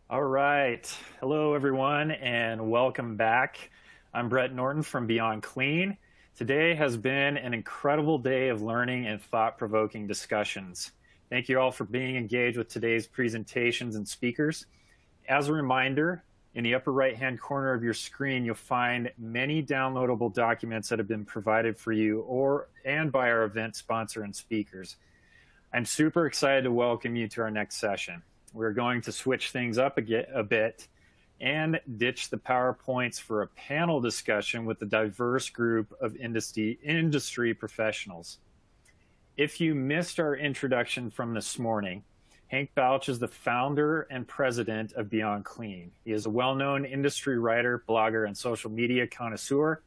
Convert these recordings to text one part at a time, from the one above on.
All right. Hello, everyone, and welcome back. I'm Brett Norton from Beyond Clean. Today has been an incredible day of learning and thought-provoking discussions. Thank you all for being engaged with today's presentations and speakers. As a reminder, in the upper right-hand corner of your screen, you'll find many downloadable documents that have been provided for you and by our event sponsor and speakers. I'm super excited to welcome you to our next session. We're going to switch things up a bit and ditch the PowerPoints for a panel discussion with a diverse group of industry professionals. If you missed our introduction from this morning, Hank Bouch is the founder and president of Beyond Clean. He is a well-known industry writer, blogger, and social media connoisseur.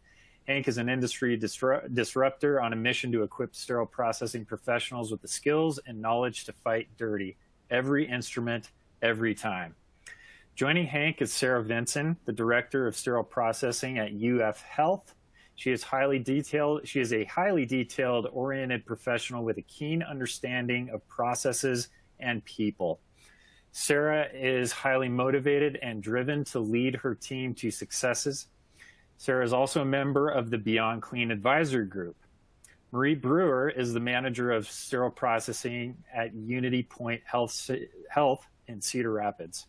Hank is an industry disruptor on a mission to equip sterile processing professionals with the skills and knowledge to fight dirty. Every instrument, every time. Joining Hank is Sarah Vinson, the Director of Sterile Processing at UF Health. She is a highly detailed, oriented professional with a keen understanding of processes and people. Sarah is highly motivated and driven to lead her team to successes. Sarah is also a member of the Beyond Clean Advisory Group. Marie Brewer is the manager of sterile processing at Unity Point Health in Cedar Rapids.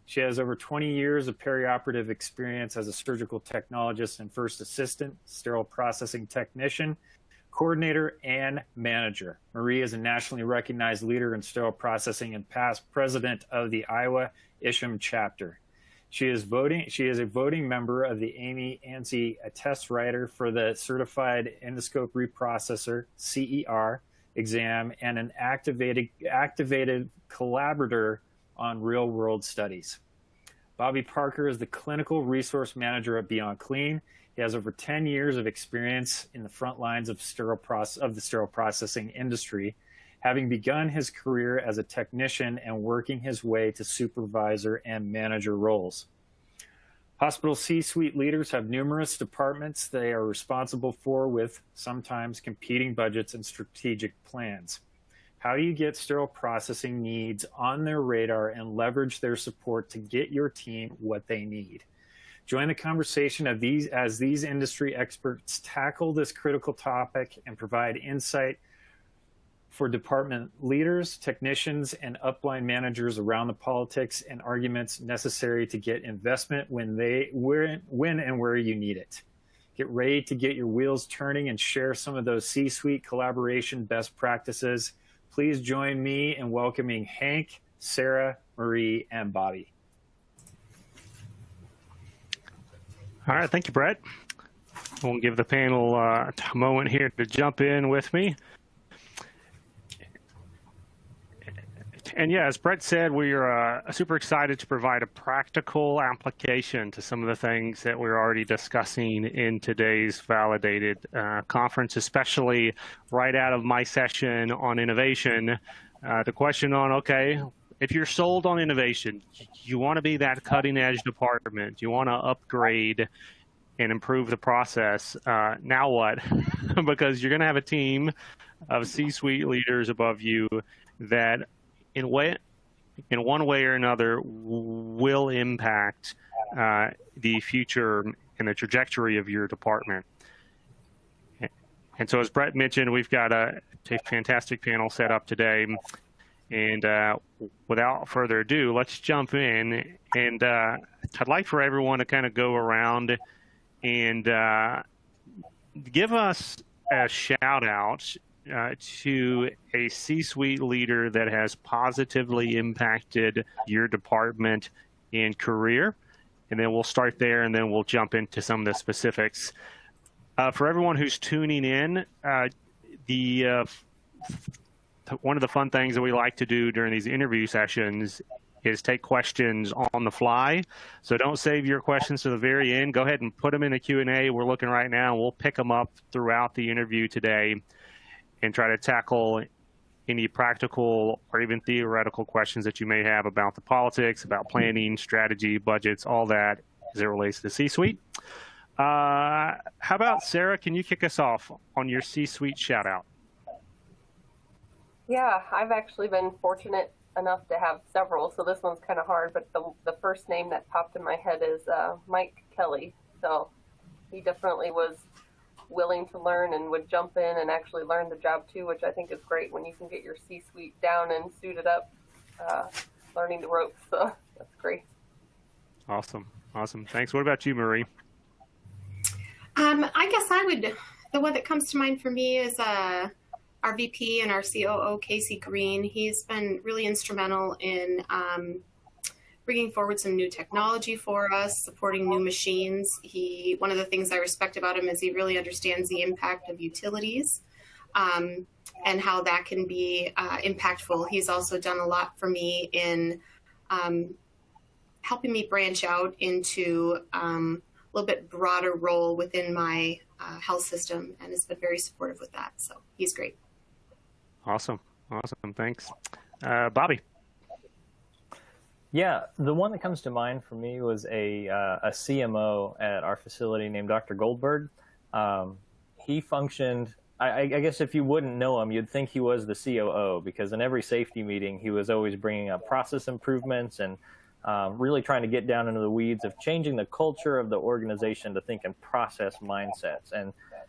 She has over 20 years of perioperative experience as a surgical technologist and first assistant, sterile processing technician, coordinator, and manager. Marie is a nationally recognized leader in sterile processing and past president of the Iowa Isham chapter. She is a voting member of the Amy Ansi test writer for the Certified Endoscope Reprocessor, CER, exam and an activated collaborator on real-world studies. Bobby Parker is the Clinical Resource Manager at Beyond Clean. He has over 10 years of experience in the front lines of the sterile processing industry, having begun his career as a technician and working his way to supervisor and manager roles. Hospital C-suite leaders have numerous departments they are responsible for with sometimes competing budgets and strategic plans. How do you get sterile processing needs on their radar and leverage their support to get your team what they need? Join the conversation as these industry experts tackle this critical topic and provide insight for department leaders, technicians, and upline managers around the politics and arguments necessary to get investment when and where you need it. Get ready to get your wheels turning and share some of those C-suite collaboration best practices. Please join me in welcoming Hank, Sarah, Marie, and Bobby. All right, thank you, Brett. We'll give the panel a moment here to jump in with me. And yeah, as Brett said, we are super excited to provide a practical application to some of the things that we're already discussing in today's validated conference, especially right out of my session on innovation. The question on, okay, if you're sold on innovation, you want to be that cutting edge department, you want to upgrade and improve the process, now what? Because you're going to have a team of C-suite leaders above you that in one way or another will impact the future and the trajectory of your department. And so as Brett mentioned, we've got a fantastic panel set up today. And without further ado, let's jump in. And I'd like for everyone to kind of go around and give us a shout out to a C-suite leader that has positively impacted your department and career. And then we'll start there, and then we'll jump into some of the specifics. For everyone who's tuning in, one of the fun things that we like to do during these interview sessions is take questions on the fly. So don't save your questions to the very end. Go ahead and put them in the Q&A. We're looking right now. We'll pick them up throughout the interview today and try to tackle any practical or even theoretical questions that you may have about the politics, about planning, strategy, budgets, all that as it relates to the C-suite. How about Sarah, can you kick us off on your C-suite shout out? Yeah, I've actually been fortunate enough to have several, so this one's kind of hard, but the first name that popped in my head is Mike Kelly. So he definitely was willing to learn and would jump in and actually learn the job too, which I think is great when you can get your C-suite down and suited up, learning the ropes. So that's great. Awesome. Thanks. What about you, Marie? I guess the one that comes to mind for me is our VP and our COO, Casey Green. He's been really instrumental in bringing forward some new technology for us, supporting new machines. One of the things I respect about him is he really understands the impact of utilities and how that can be impactful. He's also done a lot for me in helping me branch out into a little bit broader role within my health system, and has been very supportive with that. So he's great. Awesome. Thanks. Bobby. Yeah, the one that comes to mind for me was a CMO at our facility named Dr. Goldberg. He functioned, I guess if you wouldn't know him, you'd think he was the COO, because in every safety meeting, he was always bringing up process improvements and really trying to get down into the weeds of changing the culture of the organization to think in process mindsets.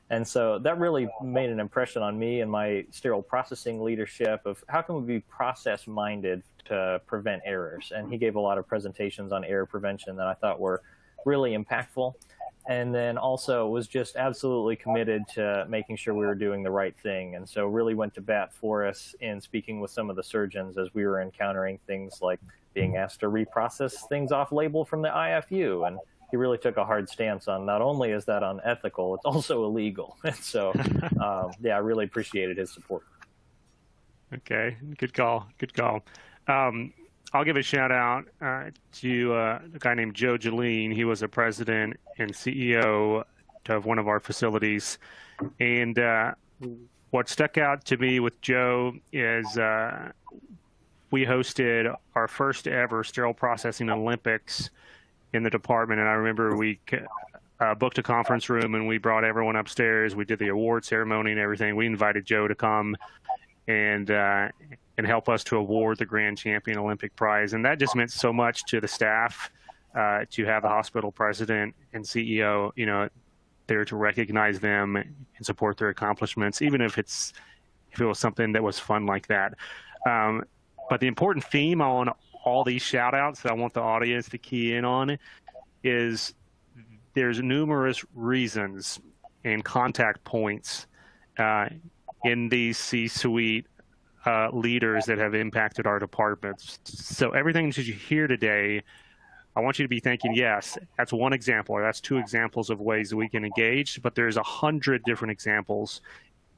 And so that really made an impression on me and my sterile processing leadership of how can we be process minded to prevent errors. And he gave a lot of presentations on error prevention that I thought were really impactful. And then also was just absolutely committed to making sure we were doing the right thing. And so really went to bat for us in speaking with some of the surgeons as we were encountering things like being asked to reprocess things off label from the IFU. And he really took a hard stance on not only is that unethical, it's also illegal. And so, yeah, I really appreciated his support. Okay, good call. I'll give a shout out to a guy named Joe Jeline. He was a president and CEO of one of our facilities. And what stuck out to me with Joe is we hosted our first ever sterile processing Olympics in the department. And I remember we booked a conference room and we brought everyone upstairs. We did the award ceremony and everything. We invited Joe to come and help us to award the grand champion Olympic prize. And that just meant so much to the staff, to have the hospital president and CEO, there to recognize them and support their accomplishments, even if it was something that was fun like that. But the important theme on all these shout outs that I want the audience to key in on is there's numerous reasons and contact points in these C-suite leaders that have impacted our departments. So everything that you hear today, I want you to be thinking, yes, that's one example, or that's two examples of ways that we can engage, but there's 100 different examples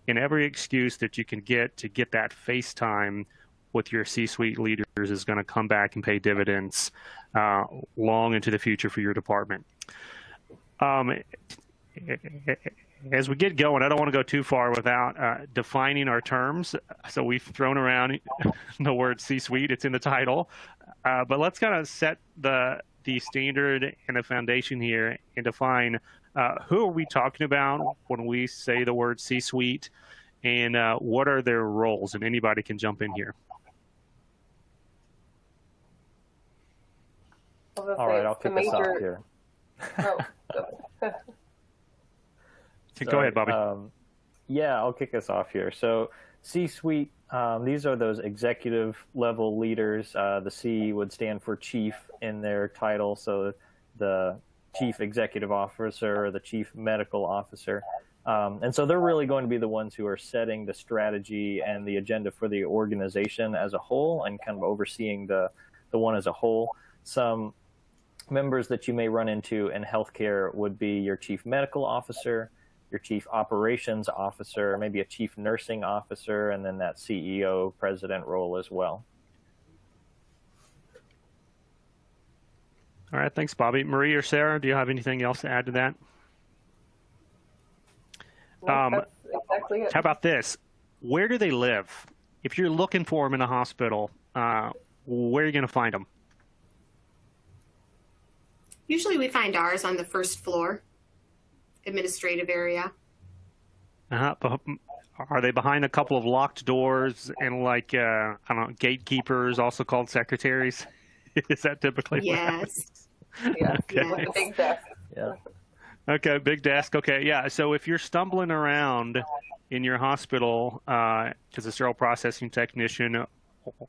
in every excuse that you can get to get that face time with your C-suite leaders is going to come back and pay dividends long into the future for your department. As we get going, I don't want to go too far without defining our terms. So we've thrown around the word C-suite. It's in the title. But let's kind of set the standard and the foundation here and define who are we talking about when we say the word C-suite, and what are their roles? And anybody can jump in here. All right, I'll kick us off here. Oh, Go ahead, Bobby. Yeah, I'll kick us off here. So C-suite, these are those executive level leaders. The C would stand for chief in their title. So the chief executive officer or the chief medical officer. And so they're really going to be the ones who are setting the strategy and the agenda for the organization as a whole and kind of overseeing the one as a whole. Some members that you may run into in healthcare would be your chief medical officer, your chief operations officer, maybe a chief nursing officer, and then that CEO president role as well. All right, thanks, Bobby. Marie or Sarah, do you have anything else to add to that? that's exactly it. How about this? Where do they live? If you're looking for them in a hospital, where are you going to find them? Usually we find ours on the first floor, administrative area. But Are they behind a couple of locked doors and like, I don't know, gatekeepers, also called secretaries? Is that typically what happens? Yes. Yes, Okay. with the big desk. Yeah. Okay, big desk. Okay, yeah. So if you're stumbling around in your hospital as a sterile processing technician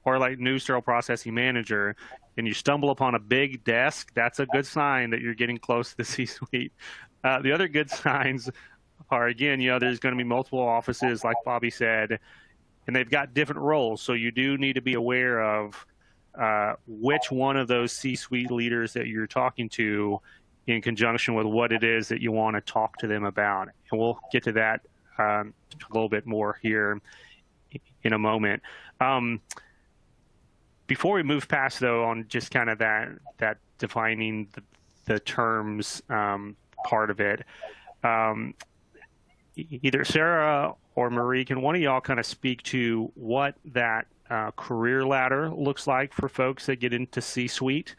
or like new sterile processing manager, and you stumble upon a big desk, that's a good sign that you're getting close to the C-suite. The other good signs are, again, there's going to be multiple offices, like Bobby said, and they've got different roles. So you do need to be aware of which one of those C-suite leaders that you're talking to in conjunction with what it is that you want to talk to them about. And we'll get to that a little bit more here in a moment. Before we move past, though, on just kind of that defining the terms part of it, either Sarah or Marie, can one of y'all kind of speak to what that career ladder looks like for folks that get into C-suite?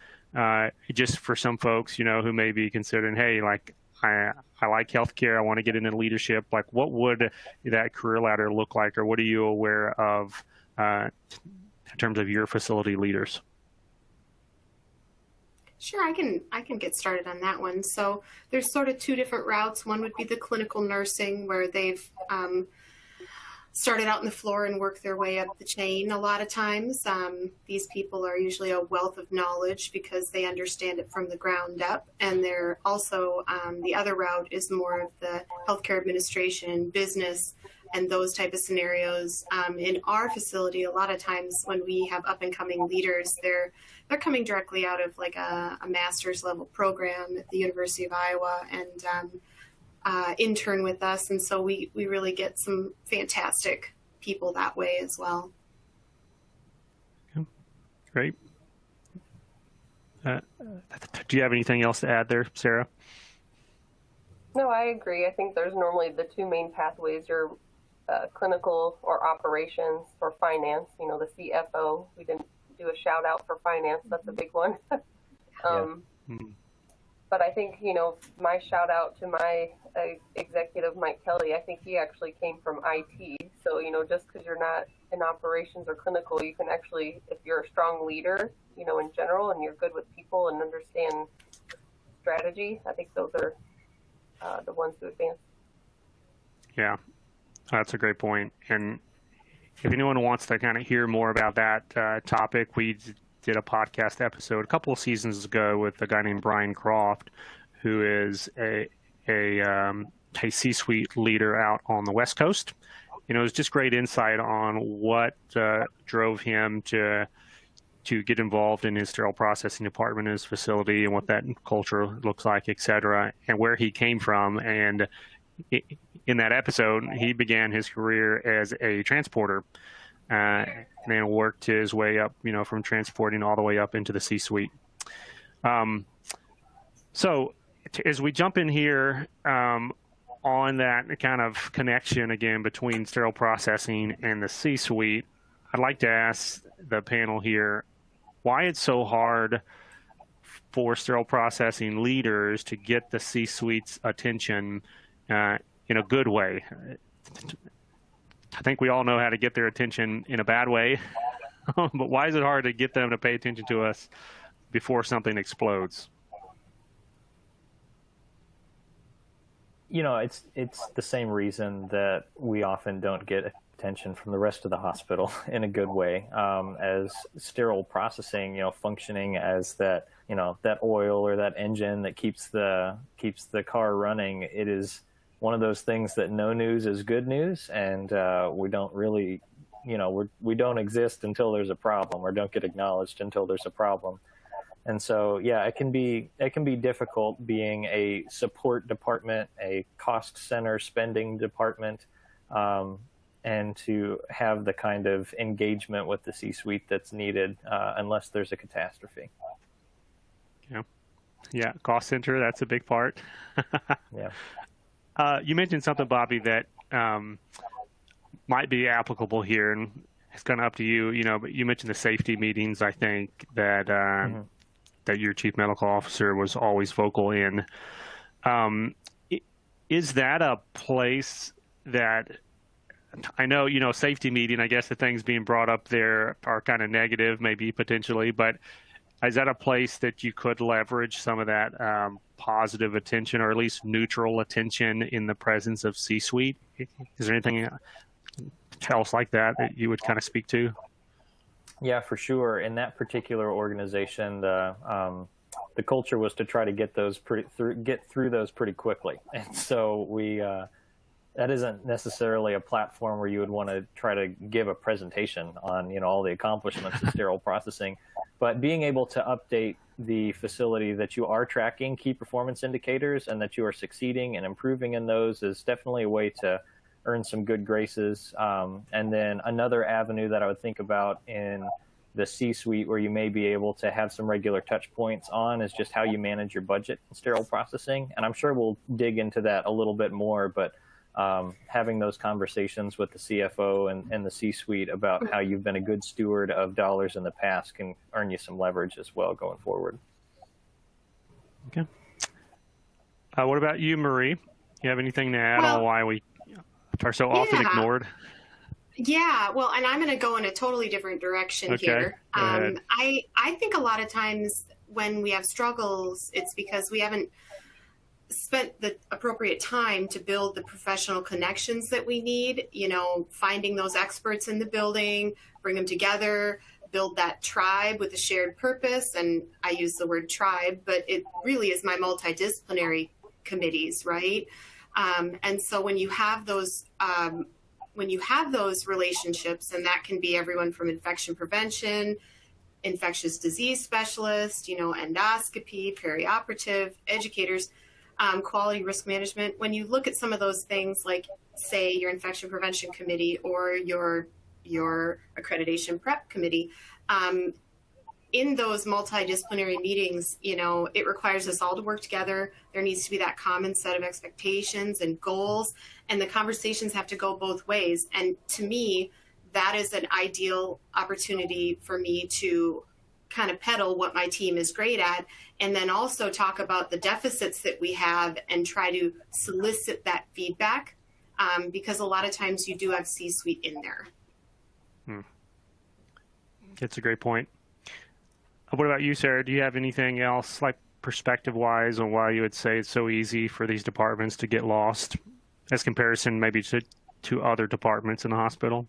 Just for some folks, who may be considering, hey, like I like healthcare, I want to get into leadership. Like, what would that career ladder look like, or what are you aware of in terms of your facility leaders? Sure, I can get started on that one. So there's sort of two different routes. One would be the clinical nursing, where they've started out on the floor and worked their way up the chain. A lot of times, these people are usually a wealth of knowledge because they understand it from the ground up. And they're also, the other route is more of the healthcare administration, business, and those type of scenarios. In our facility, a lot of times when we have up and coming leaders, they're coming directly out of like a master's level program at the University of Iowa and intern with us. And so we really get some fantastic people that way as well. Great. Do you have anything else to add there, Sarah? No, I agree. I think there's normally the two main pathways. Your clinical or operations or finance, the CFO. We didn't do a shout out for finance. That's a big one. But I think, my shout out to my executive, Mike Kelly, I think he actually came from IT. So, just because you're not in operations or clinical, you can actually, if you're a strong leader, in general, and you're good with people and understand strategy, I think those are the ones to advance. Yeah, that's a great point. And if anyone wants to kind of hear more about that topic, we did a podcast episode a couple of seasons ago with a guy named Brian Croft, who is a C-suite leader out on the West Coast. It was just great insight on what drove him to get involved in his sterile processing department in his facility and what that culture looks like, et cetera, and where he came from. And in that episode, he began his career as a transporter and then worked his way up, from transporting all the way up into the C-suite. So as we jump in here on that kind of connection again between sterile processing and the C-suite, I'd like to ask the panel here why it's so hard for sterile processing leaders to get the C-suite's attention in a good way. I think we all know how to get their attention in a bad way, but why is it hard to get them to pay attention to us before something explodes? It's the same reason that we often don't get attention from the rest of the hospital in a good way. As sterile processing, functioning as that, that oil or that engine that keeps the car running, it is one of those things that no news is good news, and we don't really, we don't exist until there's a problem, or don't get acknowledged until there's a problem. And so, yeah, it can be difficult being a support department, a cost center spending department, and to have the kind of engagement with the C-suite that's needed unless there's a catastrophe. Yeah, cost center, that's a big part. Yeah. You mentioned something, Bobby, that might be applicable here, and it's kind of up to you. But you mentioned the safety meetings. I think that that your chief medical officer was always vocal in. Is that a place that I know, safety meeting, I guess the things being brought up there are kind of negative, maybe potentially, but is that a place that you could leverage some of that positive attention, or at least neutral attention, in the presence of C-suite? Is there anything else like that you would kind of speak to? Yeah, for sure. In that particular organization, the culture was to try to get through those pretty quickly, and so that isn't necessarily a platform where you would want to try to give a presentation on all the accomplishments of sterile processing, but being able to update the facility that you are tracking key performance indicators and that you are succeeding and improving in those is definitely a way to earn some good graces. And then another avenue that I would think about in the C-suite where you may be able to have some regular touch points on is just how you manage your budget in sterile processing. And I'm sure we'll dig into that a little bit more, but having those conversations with the CFO and the C-suite about how you've been a good steward of dollars in the past can earn you some leverage as well going forward. Okay. What about you, Marie? You have anything to add on why we are so often ignored? Yeah, well, and I'm going to go in a totally different direction here. I think a lot of times when we have struggles, it's because we haven't spent the appropriate time to build the professional connections that we need, finding those experts in the building, bring them together, build that tribe with a shared purpose. And I use the word tribe, but it really is my multidisciplinary committees, right? And so when you have those relationships, and that can be everyone from infection prevention, infectious disease specialist, endoscopy, perioperative, educators, quality risk management. When you look at some of those things, like say your infection prevention committee or your accreditation prep committee, in those multidisciplinary meetings, it requires us all to work together. There needs to be that common set of expectations and goals, and the conversations have to go both ways. And to me, that is an ideal opportunity for me to kind of peddle what my team is great at, and then also talk about the deficits that we have and try to solicit that feedback, because a lot of times you do have C-suite in there. That's a great point. What about you, Sarah? Do you have anything else, like perspective-wise, on why you would say it's so easy for these departments to get lost as comparison maybe to other departments in the hospital?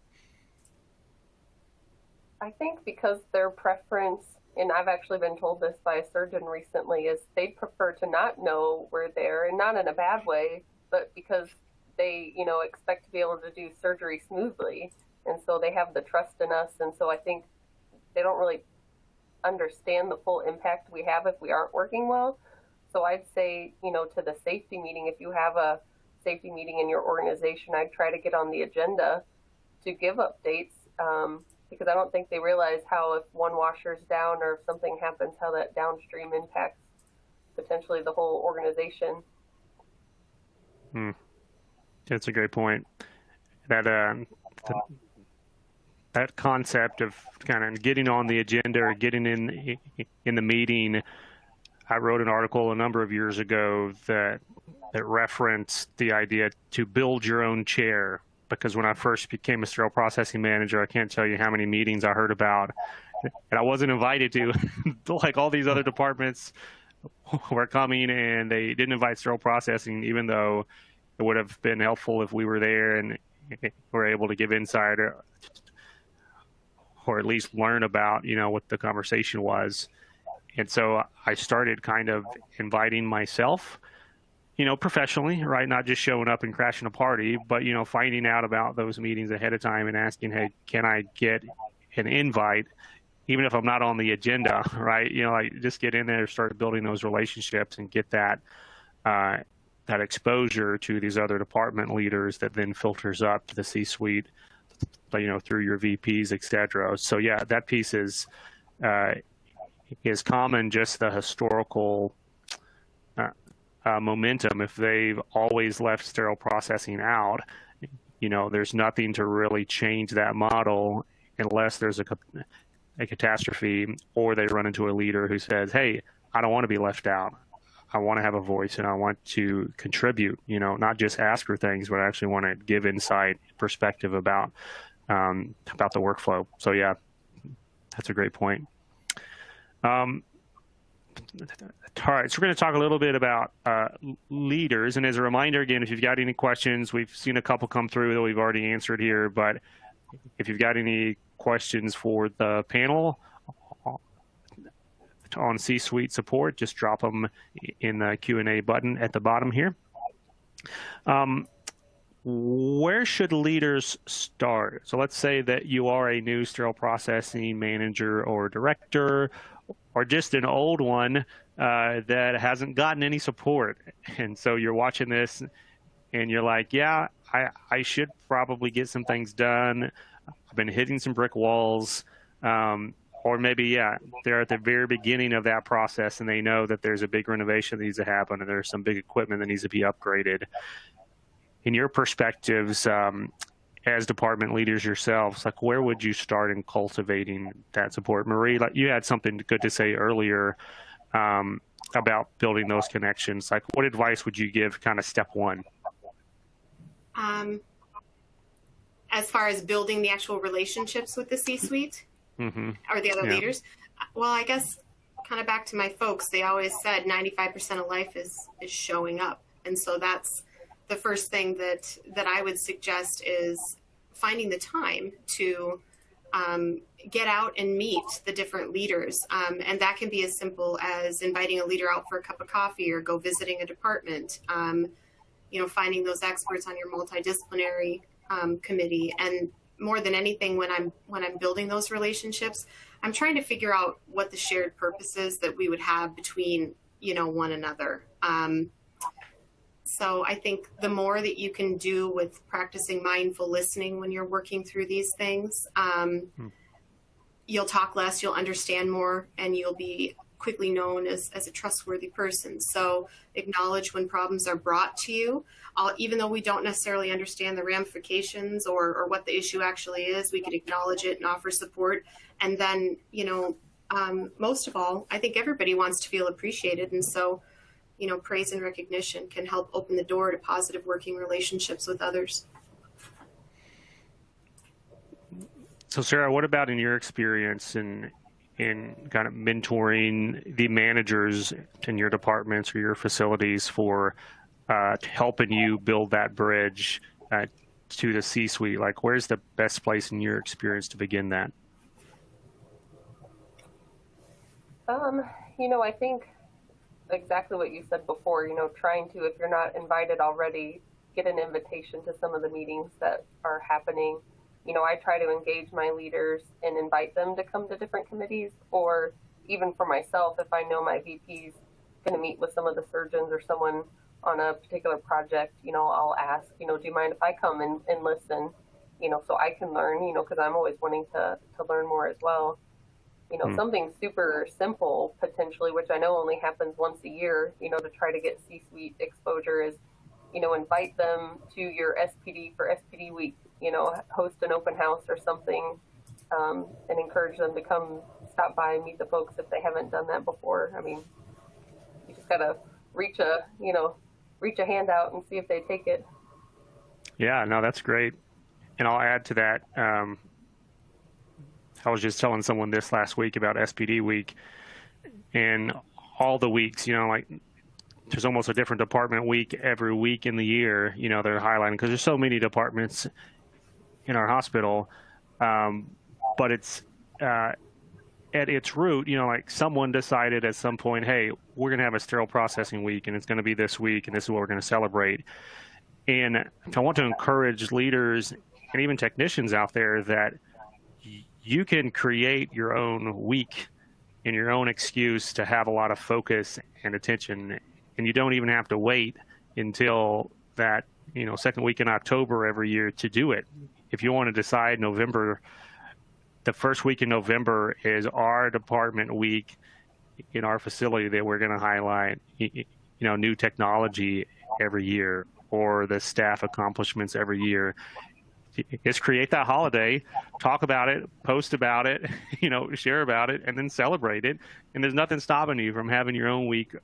I think because their preference, and I've actually been told this by a surgeon recently, is they prefer to not know we're there, and not in a bad way, but because they, expect to be able to do surgery smoothly. And so they have the trust in us. And so I think they don't really understand the full impact we have if we aren't working well. So I'd say, to the safety meeting, if you have a safety meeting in your organization, I'd try to get on the agenda to give updates, because I don't think they realize how, if one washer's down or if something happens, how that downstream impacts potentially the whole organization. That's a great point. That concept of kind of getting on the agenda or getting in the meeting. I wrote an article a number of years ago that referenced the idea to build your own chair, because when I first became a sterile processing manager, I can't tell you how many meetings I heard about, and I wasn't invited to. Like all these other departments were coming, and they didn't invite sterile processing, even though it would have been helpful if we were there and were able to give insight or at least learn about, what the conversation was. And so I started kind of inviting myself, professionally, right? Not just showing up and crashing a party, but, finding out about those meetings ahead of time and asking, hey, can I get an invite, even if I'm not on the agenda, right? Just get in there, start building those relationships and get that exposure to these other department leaders that then filters up to the C-suite, through your VPs, et cetera. So yeah, that piece is common, just the historical momentum. If they've always left sterile processing out, there's nothing to really change that model unless there's a catastrophe, or they run into a leader who says, hey, I don't want to be left out. I want to have a voice and I want to contribute, not just ask for things, but I actually want to give insight, perspective about the workflow. So yeah, that's a great point. All right, so we're going to talk a little bit about leaders. And as a reminder, again, if you've got any questions, we've seen a couple come through that we've already answered here, but if you've got any questions for the panel on C-Suite support, just drop them in the Q&A button at the bottom here. Where should leaders start? So let's say that you are a new sterile processing manager or director, or just an old one that hasn't gotten any support. And so you're watching this and you're like, yeah, I should probably get some things done. I've been hitting some brick walls. Or maybe, yeah, they're at the very beginning of that process and they know that there's a big renovation that needs to happen and there's some big equipment that needs to be upgraded. In your perspectives, as department leaders yourselves, like where would you start in cultivating that support? Marie, like you had something good to say earlier about building those connections. Like what advice would you give kind of step one? As far as building the actual relationships with the C-suite or the other leaders, well, I guess kind of back to my folks, they always said 95% of life is showing up. And so that's the first thing that I would suggest is finding the time to get out and meet the different leaders. And that can be as simple as inviting a leader out for a cup of coffee or go visiting a department, finding those experts on your multidisciplinary committee. And more than anything, when I'm building those relationships, I'm trying to figure out what the shared purposes that we would have between, one another. So I think the more that you can do with practicing mindful listening when you're working through these things, you'll talk less, you'll understand more, and you'll be quickly known as a trustworthy person. So acknowledge when problems are brought to you. Even though we don't necessarily understand the ramifications or what the issue actually is, we could acknowledge it and offer support. And then, most of all, I think everybody wants to feel appreciated. And so, praise and recognition can help open the door to positive working relationships with others. So Sarah, what about in your experience in kind of mentoring the managers in your departments or your facilities for helping you build that bridge to the C-suite? Like, where's the best place in your experience to begin that? I think exactly what you said before, trying to, if you're not invited already, get an invitation to some of the meetings that are happening. I try to engage my leaders and invite them to come to different committees, or even for myself, if I know my VP's going to meet with some of the surgeons or someone on a particular project, I'll ask, do you mind if I come and listen, so I can learn, because I'm always wanting to learn more as well. Something super simple potentially, which I know only happens once a year, to try to get C-suite exposure is, invite them to your SPD for SPD week, host an open house or something, and encourage them to come stop by and meet the folks if they haven't done that before. I mean, you just gotta reach a hand out and see if they take it. Yeah, no, that's great. And I'll add to that. I was just telling someone this last week about SPD week, and all the weeks, there's almost a different department week every week in the year, they're highlighting because there's so many departments in our hospital. But it's at its root, someone decided at some point, hey, we're going to have a sterile processing week and it's going to be this week and this is what we're going to celebrate. And I want to encourage leaders and even technicians out there that you can create your own week and your own excuse to have a lot of focus and attention. And you don't even have to wait until that, second week in October every year to do it. If you want to decide November, the first week in November is our department week in our facility that we're going to highlight, new technology every year or the staff accomplishments every year. Is create that holiday, talk about it, post about it, share about it, and then celebrate it. And there's nothing stopping you from having your own week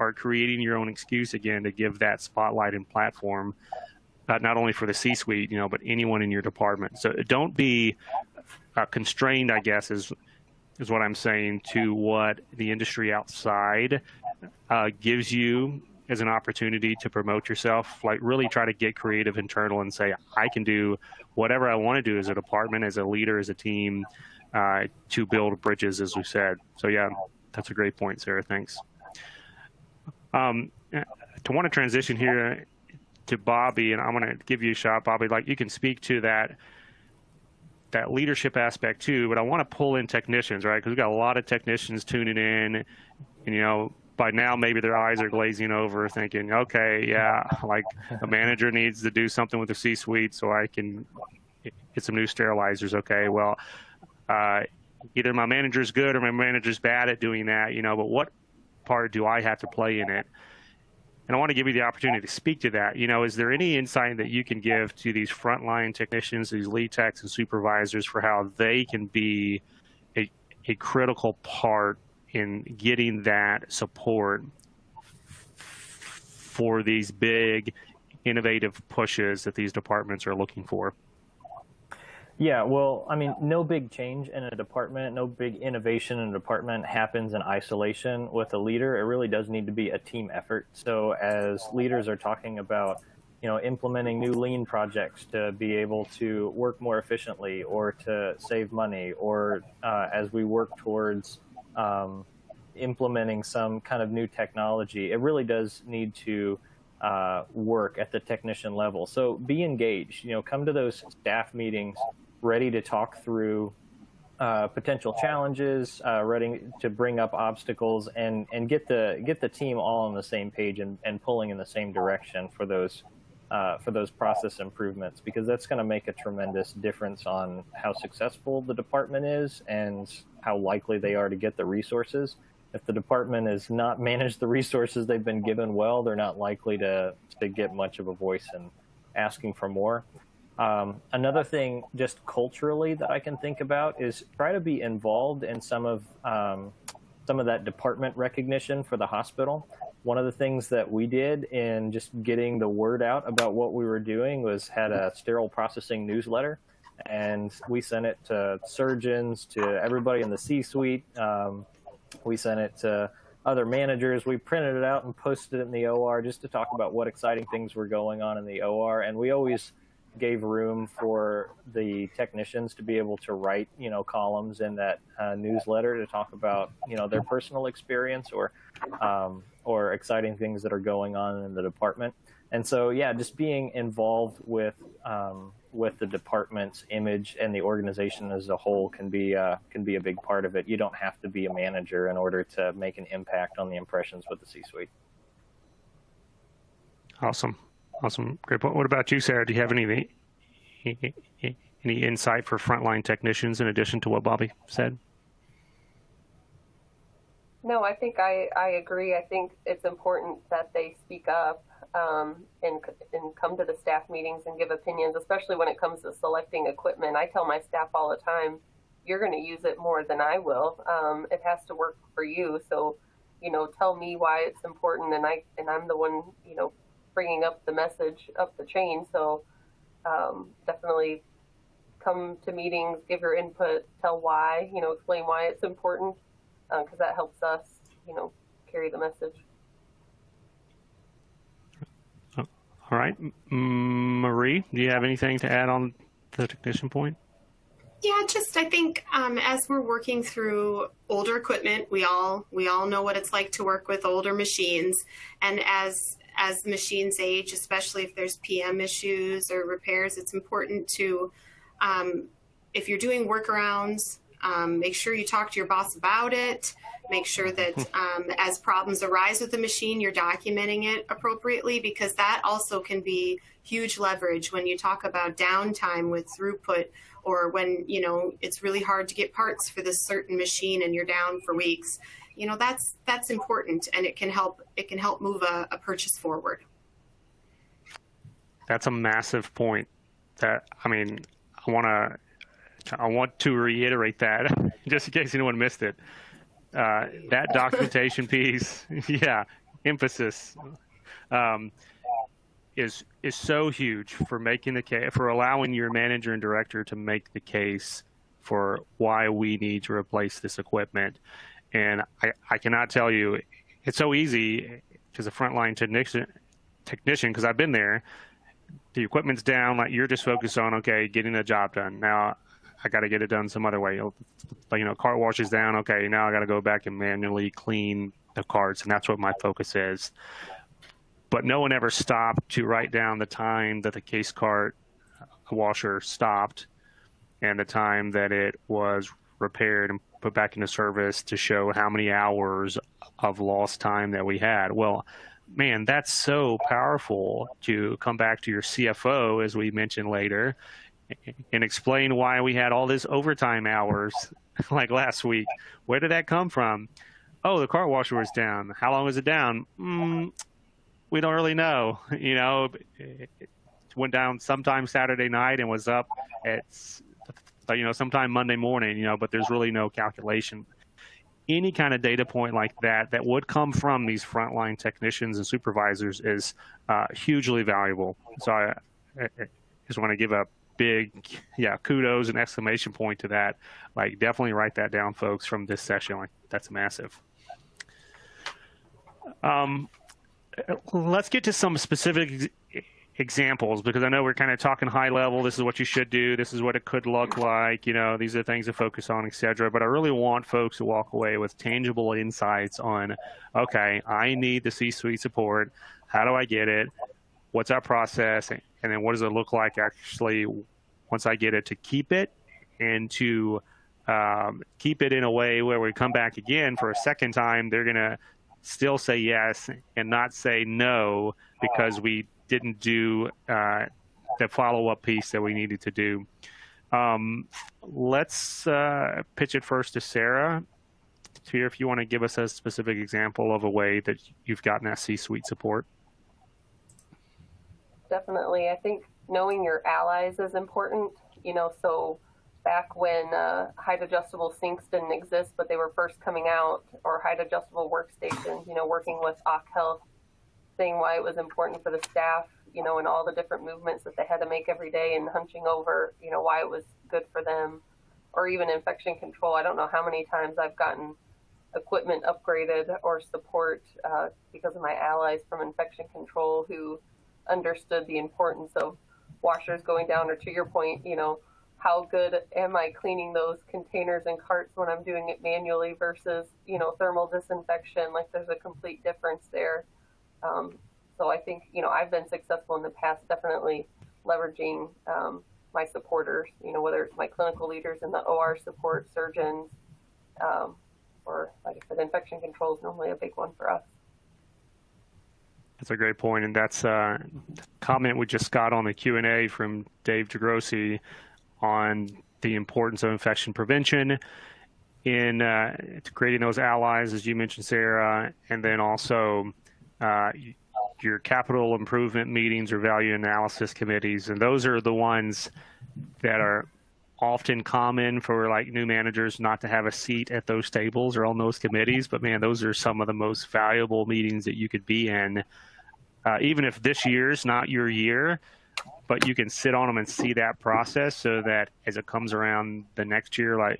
are creating your own excuse again to give that spotlight and platform, not only for the C-suite, but anyone in your department. So don't be constrained, I guess, is what I'm saying, to what the industry outside gives you as an opportunity to promote yourself. Like, really try to get creative internal and say, I can do whatever I want to do as a department, as a leader, as a team, to build bridges, as we said. So yeah, that's a great point, Sarah. Thanks. To want to transition here to Bobby, and I'm going to give you a shot, Bobby. Like, you can speak to that leadership aspect too, but I want to pull in technicians, right? Because we've got a lot of technicians tuning in, and by now maybe their eyes are glazing over, thinking, okay, yeah, like a manager needs to do something with the C-suite so I can get some new sterilizers. Okay, well, either my manager's good or my manager's bad at doing that, but what part do I have to play in it? And I want to give you the opportunity to speak to that. Is there any insight that you can give to these frontline technicians, these lead techs and supervisors, for how they can be a critical part in getting that support for these big, innovative pushes that these departments are looking for? Yeah, well, I mean, no big change in a department, no big innovation in a department happens in isolation with a leader. It really does need to be a team effort. So as leaders are talking about, implementing new lean projects to be able to work more efficiently or to save money, or as we work towards implementing some kind of new technology, it really does need to work at the technician level. So be engaged, come to those staff meetings ready to talk through potential challenges, ready to bring up obstacles, and get the team all on the same page and pulling in the same direction for those process improvements, because that's going to make a tremendous difference on how successful the department is and how likely they are to get the resources. If the department has not managed the resources they've been given well, they're not likely to get much of a voice in asking for more. Another thing, just culturally, that I can think about is try to be involved in some of that department recognition for the hospital. One of the things that we did in just getting the word out about what we were doing was had a sterile processing newsletter, and we sent it to surgeons, to everybody in the C-suite. We sent it to other managers. We printed it out and posted it in the OR just to talk about what exciting things were going on in the OR. And we always gave room for the technicians to be able to write, columns in that newsletter to talk about, their personal experience or exciting things that are going on in the department. And so, yeah, just being involved with the department's image and the organization as a whole can be a big part of it. You don't have to be a manager in order to make an impact on the impressions with the C-suite. Awesome. Great point. What about you, Sarah? Do you have any insight for frontline technicians in addition to what Bobby said? No, I think I agree. I think it's important that they speak up and come to the staff meetings and give opinions, especially when it comes to selecting equipment. I tell my staff all the time, you're going to use it more than I will. It has to work for you. So, tell me why it's important, and I'm the one, bringing up the message up the chain. So definitely come to meetings, give your input, tell why, explain why it's important, because that helps us, carry the message. All right. Marie, do you have anything to add on the technician point? Yeah, I think as we're working through older equipment, we all know what it's like to work with older machines. And as the machines age, especially if there's PM issues or repairs, it's important to, if you're doing workarounds, make sure you talk to your boss about it. Make sure that as problems arise with the machine, you're documenting it appropriately, because that also can be huge leverage when you talk about downtime with throughput, or when, it's really hard to get parts for this certain machine and you're down for weeks. That's important, and it can help move a purchase forward. That's a massive point. I want to reiterate that just in case anyone missed it. That documentation piece, yeah, emphasis is so huge for making the case, for allowing your manager and director to make the case for why we need to replace this equipment. And I cannot tell you, it's so easy as a frontline technician, because I've been there. The equipment's down, like you're just focused on, okay, getting the job done. Now I got to get it done some other way. Cart wash is down. Okay, now I got to go back and manually clean the carts, and that's what my focus is. But no one ever stopped to write down the time that the case cart washer stopped and the time that it was repaired and put back into service to show how many hours of lost time that we had. Well, man, that's so powerful to come back to your CFO, as we mentioned later, and explain why we had all this overtime hours like last week. Where did that come from? Oh, the cart washer was down. How long was it down? We don't really know. It went down sometime Saturday night and was up at sometime Monday morning, but there's really no calculation. Any kind of data point like that would come from these frontline technicians and supervisors is hugely valuable. So I just want to give a big, kudos and exclamation point to that. Like, definitely write that down, folks, from this session. Like, that's massive. Let's get to some specific examples, because I know we're kind of talking high level. This is what you should do. This is what it could look like. These are things to focus on, etc. But I really want folks to walk away with tangible insights on, okay, I need the C-suite support. How do I get it? What's our process? And then what does it look like actually once I get it, to keep it, and to keep it in a way where we come back again for a second time, they're going to still say yes and not say no because we didn't do the follow-up piece that we needed to do. Let's pitch it first to Sarah. Here, if you want to give us a specific example of a way that you've gotten that C-suite support. Definitely. I think knowing your allies is important. So back when height adjustable sinks didn't exist, but they were first coming out, or height adjustable workstations, working with OC Health, saying why it was important for the staff, and all the different movements that they had to make every day, and hunching over, why it was good for them. Or even infection control. I don't know how many times I've gotten equipment upgraded or support because of my allies from infection control who understood the importance of washers going down, or to your point, how good am I cleaning those containers and carts when I'm doing it manually versus, thermal disinfection. Like, there's a complete difference there. So I think, I've been successful in the past, definitely leveraging my supporters, whether it's my clinical leaders in the OR support, surgeons, or, like I said, infection control is normally a big one for us. That's a great point, and that's a comment we just got on the Q&A from Dave DeGrossi on the importance of infection prevention in creating those allies, as you mentioned, Sarah, and then also your capital improvement meetings or value analysis committees. And those are the ones that are often common for like new managers not to have a seat at those tables or on those committees. But man, those are some of the most valuable meetings that you could be in, even if this year's not your year, but you can sit on them and see that process so that as it comes around the next year, like,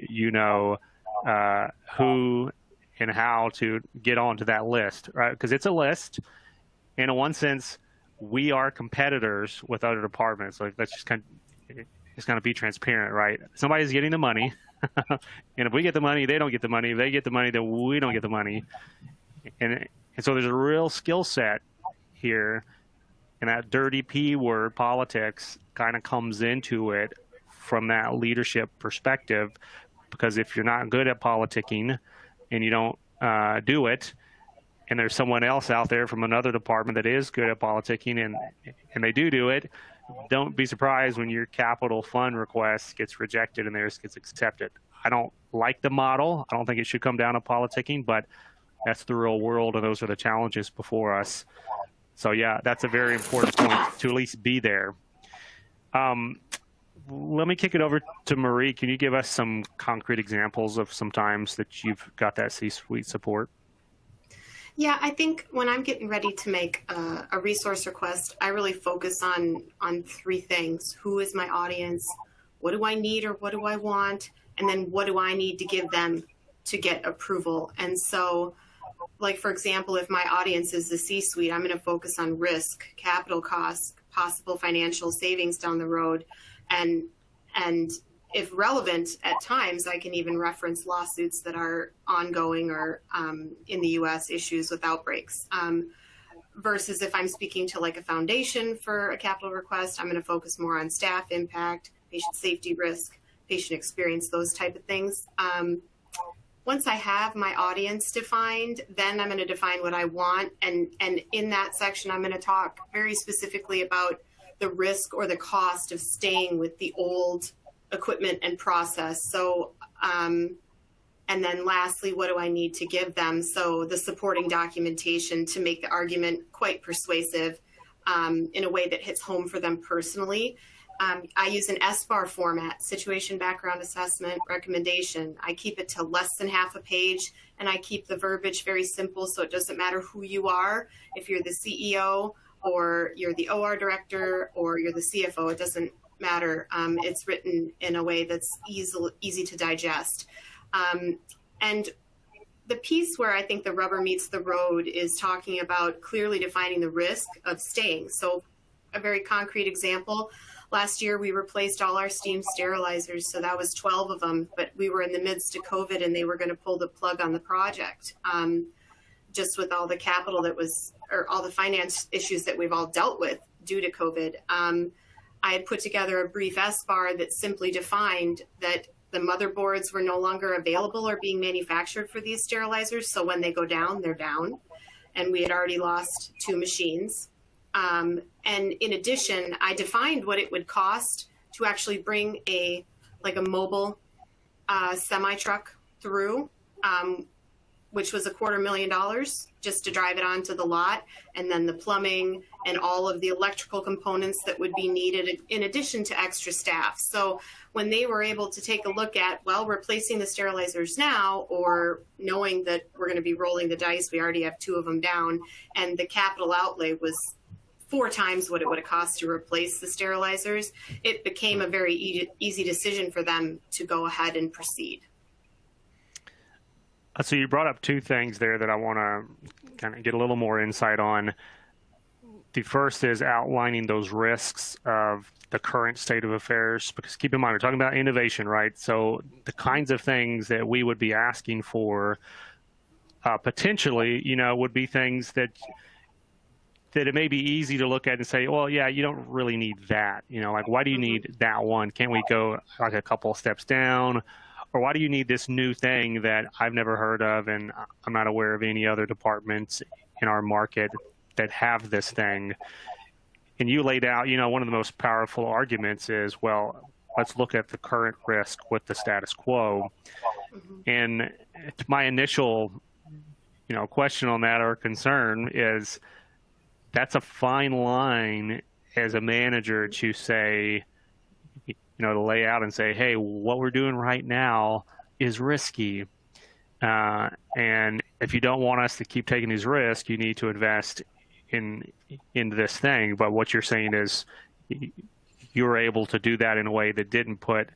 who and how to get onto that list, right? Because it's a list. And in one sense, we are competitors with other departments. Like, let's just kind of be transparent, right? Somebody's getting the money. And if we get the money, they don't get the money. If they get the money, then we don't get the money. And so there's a real skill set here. And that dirty P word, politics, kind of comes into it from that leadership perspective. Because if you're not good at politicking and you don't do it, and there's someone else out there from another department that is good at politicking and they do it, don't be surprised when your capital fund request gets rejected and theirs gets accepted. I don't like the model. I don't think it should come down to politicking, but that's the real world, and those are the challenges before us. So yeah, that's a very important point to at least be there. Let me kick it over to Marie. Can you give us some concrete examples of some times that you've got that C-suite support? Yeah, I think when I'm getting ready to make a resource request, I really focus on three things. Who is my audience? What do I need or what do I want? And then what do I need to give them to get approval? And so, like, for example, if my audience is the C-suite, I'm going to focus on risk, capital costs, possible financial savings down the road, and if relevant at times, I can even reference lawsuits that are ongoing or in the U.S. issues with outbreaks. Versus if I'm speaking to like a foundation for a capital request, I'm going to focus more on staff impact, patient safety risk, patient experience, those type of things. Once I have my audience defined, then I'm going to define what I want. And in that section, I'm going to talk very specifically about the risk or the cost of staying with the old equipment and process. So, and then lastly, what do I need to give them? So the supporting documentation to make the argument quite persuasive in a way that hits home for them personally. I use an SBAR format, situation, background, assessment, recommendation. I keep it to less than half a page, and I keep the verbiage very simple, so it doesn't matter who you are. If you're the CEO or you're the OR director or you're the CFO, it doesn't matter. It's written in a way that's easy to digest. And the piece where I think the rubber meets the road is talking about clearly defining the risk of staying. So a very concrete example, last year we replaced all our steam sterilizers. So that was 12 of them, but we were in the midst of COVID and they were going to pull the plug on the project. Just with all the capital that was, or all the finance issues that we've all dealt with due to COVID. I had put together a brief SBAR that simply defined that the motherboards were no longer available or being manufactured for these sterilizers. So when they go down, they're down. And we had already lost 2 machines. And in addition, I defined what it would cost to actually bring a mobile semi-truck through, which was $250,000 just to drive it onto the lot, and then the plumbing and all of the electrical components that would be needed in addition to extra staff. So when they were able to take a look at, well, replacing the sterilizers now, or knowing that we're going to be rolling the dice, we already have 2 of them down, and the capital outlay was 4 times what it would have cost to replace the sterilizers, it became a very easy decision for them to go ahead and proceed. So you brought up 2 things there that I want to kind of get a little more insight on. The first is outlining those risks of the current state of affairs, because keep in mind, we're talking about innovation, right? So the kinds of things that we would be asking for potentially, would be things that it may be easy to look at and say, well, yeah, you don't really need that. Like, why do you need that one? Can't we go like a couple of steps down? Or why do you need this new thing that I've never heard of and I'm not aware of any other departments in our market that have this thing? And you laid out, one of the most powerful arguments is, well, let's look at the current risk with the status quo. Mm-hmm. And my initial, question on that or concern is that's a fine line as a manager to say, to lay out and say, hey, what we're doing right now is risky. And if you don't want us to keep taking these risks, you need to invest in this thing. But what you're saying is you're able to do that in a way that didn't put,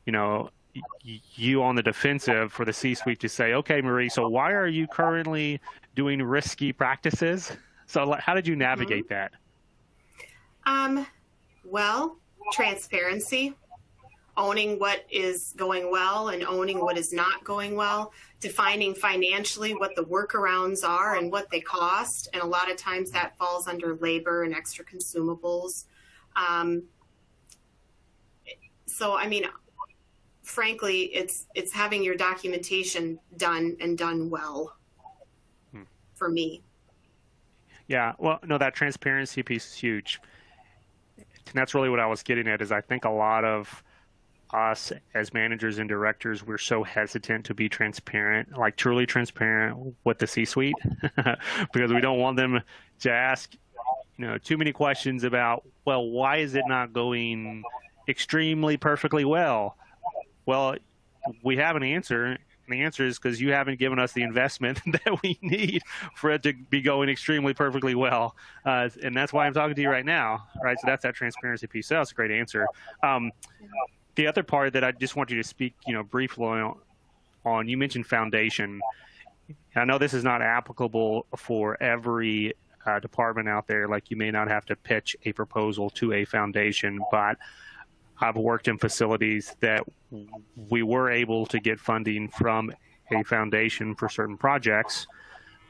you on the defensive for the C-suite to say, okay, Marie, so why are you currently doing risky practices? So how did you navigate that? Well, transparency, owning what is going well and owning what is not going well, defining financially what the workarounds are and what they cost. And a lot of times that falls under labor and extra consumables. So, frankly, it's having your documentation done and done well for me. Yeah, well, no, that transparency piece is huge. And that's really what I was getting at, is I think a lot of us as managers and directors, we're so hesitant to be transparent, like truly transparent with the C-suite, because we don't want them to ask, too many questions about, well, why is it not going extremely perfectly well? Well, we have an answer, And the answer is because you haven't given us the investment that we need for it to be going extremely perfectly well. And that's why I'm talking to you right now, right? So that's that transparency piece. So that's a great answer. The other part that I just want you to speak, briefly on, you mentioned foundation. I know this is not applicable for every department out there. Like, you may not have to pitch a proposal to a foundation, but I've worked in facilities that we were able to get funding from a foundation for certain projects.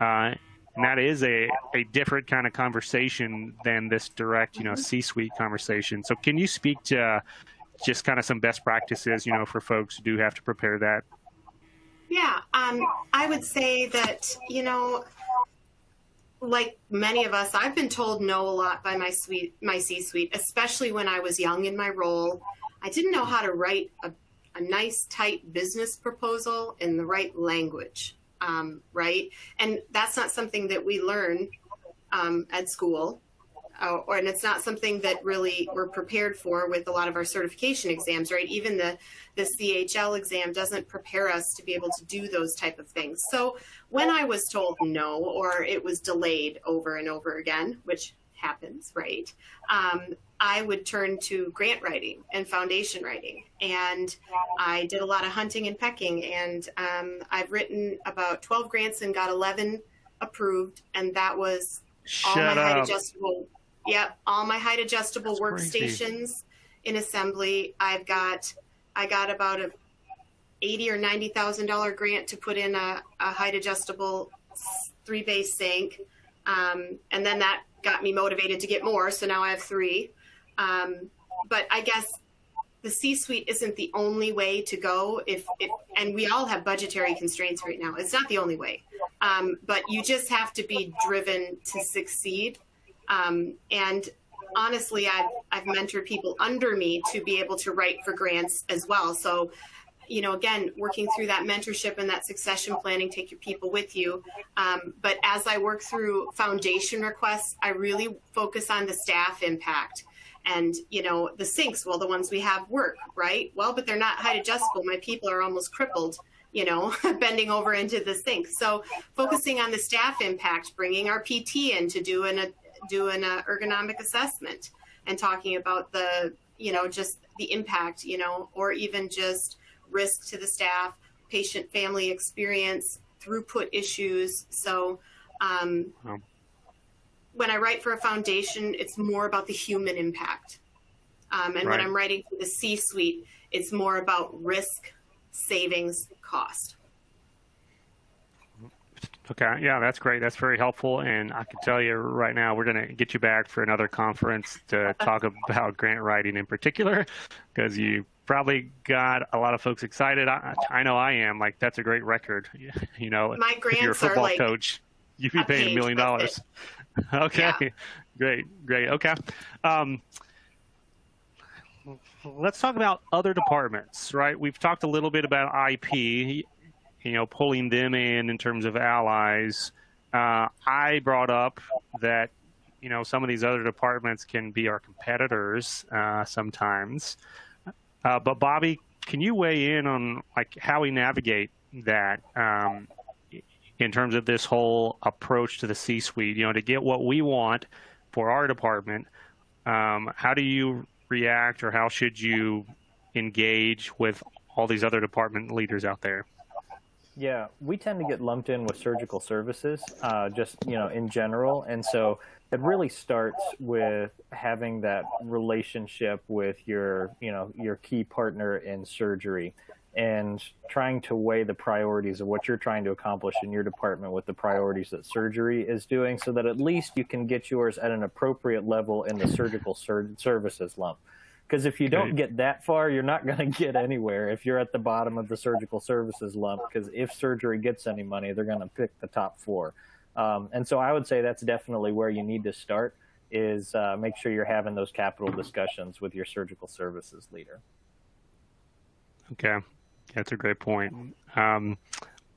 And that is a different kind of conversation than this direct, C-suite conversation. So can you speak to just kind of some best practices, for folks who do have to prepare that? Yeah, I would say that, like many of us, I've been told no a lot by my C-suite, especially when I was young in my role. I didn't know how to write a nice, tight business proposal in the right language, right? And that's not something that we learn at school, and it's not something that really we're prepared for with a lot of our certification exams, right? Even the CHL exam doesn't prepare us to be able to do those type of things. So when I was told no, or it was delayed over and over again, which happens, right? I would turn to grant writing and foundation writing. And I did a lot of hunting and pecking, and I've written about 12 grants and got 11 approved. And that was all my height adjustable. Yep, all my height adjustable workstations in assembly. I got about a $80,000 or $90,000 grant to put in a height adjustable 3-bay sink, and then that got me motivated to get more. So now I have 3. But I guess the C-suite isn't the only way to go. And we all have budgetary constraints right now. It's not the only way, but you just have to be driven to succeed. And honestly, I've mentored people under me to be able to write for grants as well. So, again, working through that mentorship and that succession planning, take your people with you. But as I work through foundation requests, I really focus on the staff impact. And, the sinks, well, the ones we have work, right? Well, but they're not height adjustable. My people are almost crippled, bending over into the sink. So focusing on the staff impact, bringing our PT in to do an ergonomic assessment and talking about the, just the impact, or even just risk to the staff, patient family experience, throughput issues. So when I write for a foundation, it's more about the human impact. And when I'm writing for the C-suite, it's more about risk, savings, cost. Okay, yeah, that's great. That's very helpful. And I can tell you right now, we're going to get you back for another conference to talk about grant writing in particular, because you probably got a lot of folks excited. I know I am. Like, that's a great record. My grants if you're a football are coach, you'd be paying $1 million. Okay, yeah. Great. Okay. Let's talk about other departments, right? We've talked a little bit about IP, pulling them in terms of allies. I brought up that, some of these other departments can be our competitors sometimes. But Bobby, can you weigh in on how we navigate that in terms of this whole approach to the C-suite, to get what we want for our department? How do you react, or how should you engage with all these other department leaders out there? Yeah, we tend to get lumped in with surgical services, just, in general. And so it really starts with having that relationship with your key partner in surgery, and trying to weigh the priorities of what you're trying to accomplish in your department with the priorities that surgery is doing, so that at least you can get yours at an appropriate level in the surgical services lump. Because if you don't get that far, you're not going to get anywhere if you're at the bottom of the surgical services lump, because if surgery gets any money, they're going to pick the top 4. And so I would say that's definitely where you need to start, is make sure you're having those capital discussions with your surgical services leader. Okay, that's a great point.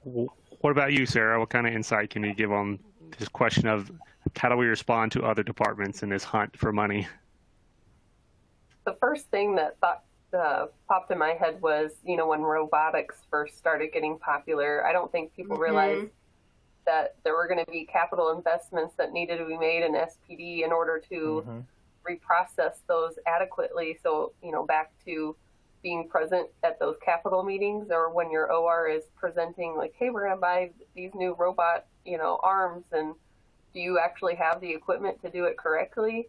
What about you, Sarah? What kind of insight can you give on this question of how do we respond to other departments in this hunt for money? The first thing that popped in my head was, when robotics first started getting popular, I don't think people realized that there were going to be capital investments that needed to be made in SPD in order to reprocess those adequately. So, back to being present at those capital meetings, or when your OR is presenting like, hey, we're going to buy these new robot, arms, and do you actually have the equipment to do it correctly?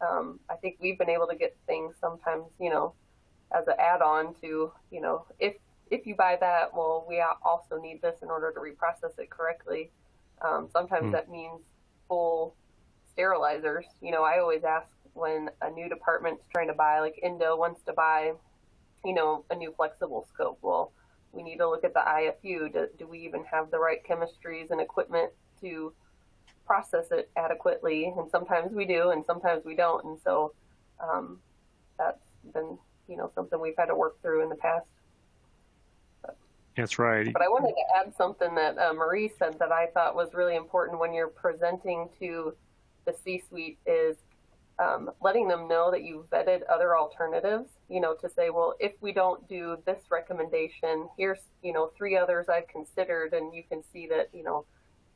I think we've been able to get things sometimes, as an add-on to, if you buy that, well, we also need this in order to reprocess it correctly. Sometimes that means full sterilizers. I always ask when a new department's trying to buy, like Indo wants to buy, a new flexible scope. Well, we need to look at the IFU. Do we even have the right chemistries and equipment to process it adequately? And sometimes we do, and sometimes we don't. And so that's been, something we've had to work through in the past. That's right. But I wanted to add something that Marie said that I thought was really important when you're presenting to the C-suite is letting them know that you've vetted other alternatives, to say, well, if we don't do this recommendation, here's, 3 others I've considered, and you can see that,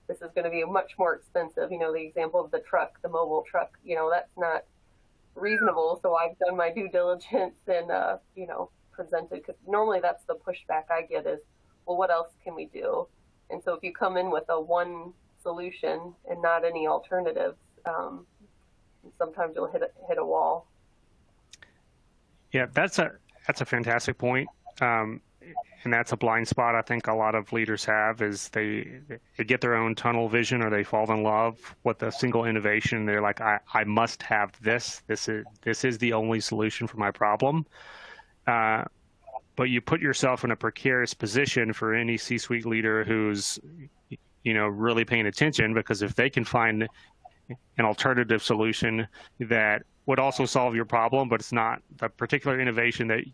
this is going to be much more expensive. The example of the truck, the mobile truck, that's not reasonable. So I've done my due diligence and, presented, because normally that's the pushback I get is, well, what else can we do? And so if you come in with a one solution and not any alternatives, sometimes you'll hit a wall. Yeah, that's a fantastic point. And that's a blind spot I think a lot of leaders have, is they get their own tunnel vision, or they fall in love with a single innovation. They're like, I must have this. This is the only solution for my problem. But you put yourself in a precarious position for any C-suite leader who's, really paying attention, because if they can find an alternative solution that would also solve your problem, but it's not the particular innovation that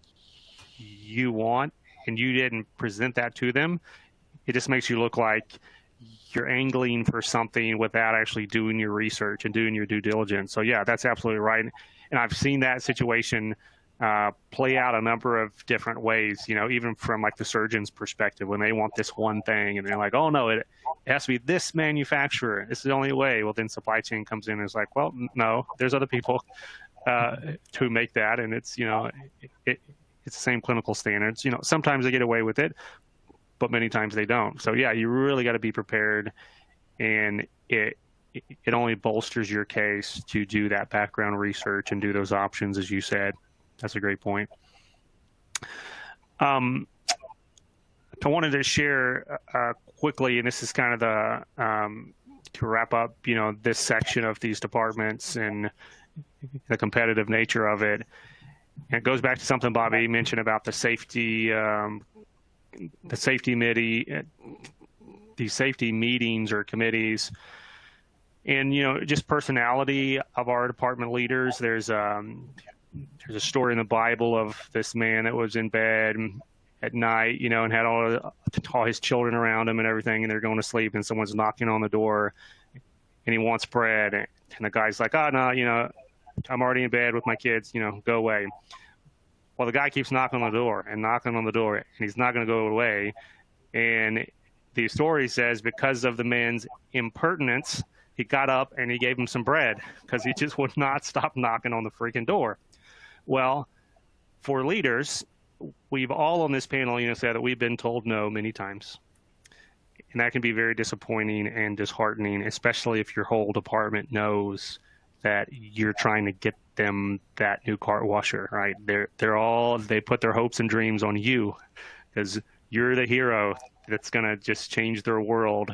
you want, and you didn't present that to them, it just makes you look like you're angling for something without actually doing your research and doing your due diligence. So yeah, that's absolutely right. And I've seen that situation play out a number of different ways, even from like the surgeon's perspective, when they want this one thing and they're like, oh no, it has to be this manufacturer. This is the only way. Well, then supply chain comes in and is like, well, no, there's other people to make that. And it's, it's the same clinical standards. Sometimes they get away with it, but many times they don't. So yeah, you really got to be prepared, and it only bolsters your case to do that background research and do those options, as you said. That's a great point. I wanted to share quickly, and this is kind of the to wrap up, this section of these departments and the competitive nature of it. And it goes back to something Bobby mentioned about the safety committee, these safety meetings or committees, and just personality of our department leaders. There's a story in the Bible of this man that was in bed at night, and had all his children around him and everything, and they're going to sleep, and someone's knocking on the door, and he wants bread, and the guy's like, oh no, I'm already in bed with my kids, go away. Well, the guy keeps knocking on the door, and he's not going to go away. And the story says because of the man's impertinence, he got up and he gave him some bread, because he just would not stop knocking on the freaking door. Well, for leaders, we've all on this panel, said that we've been told no many times. And that can be very disappointing and disheartening, especially if your whole department knows that you're trying to get them that new cart washer, right? They put their hopes and dreams on you, because you're the hero that's going to just change their world.